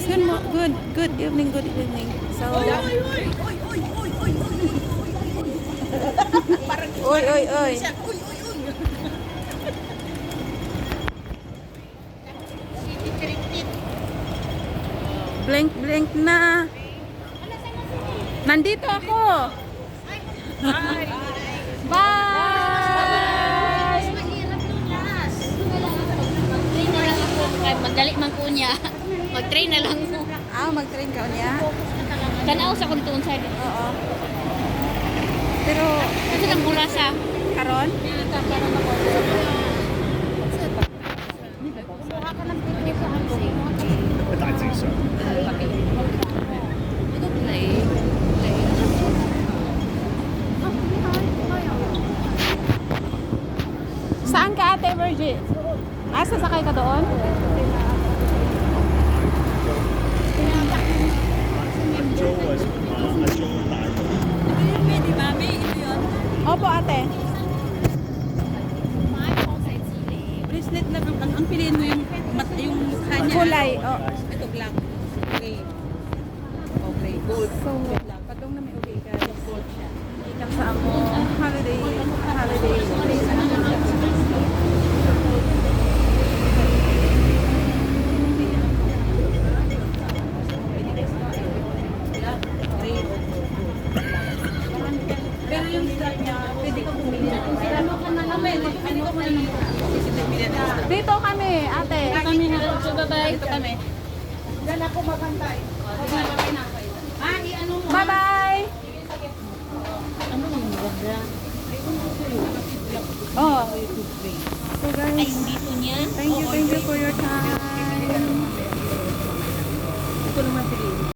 Yes, good evening, good evening. So, oy, oy, oy. Blink, blink na. Nandito ako. Bye! Magdali man ko niya. Mag-train na lang ko. Mag-train ka niya? Tanaw sa kung tuon side. Oo. Pero, Kasi nang mula sa karon? I think so. Saan ka, Ate Virgie? Sasakay ka doon? Joe was Joe tayo. Opo, ate. Bracelet na ang piliin mo yung mukha niya. Kulay. Oh. Ito black. Okay. Okay, gold. So, padong na may uwi ka. Gold siya. Ikan sa amo. Holiday. Pero yung style niya, pwede ko pumili. Ano ka na naman? Pwede ko pumili. Dito kami, ate. kami na so bye-bye. Ito kami. Diyan ako magantay. Ano mo? Bye-bye! Ano man maganda? Oh. So Ay, guys, dito niya. thank you for your time. Ito naman piliin.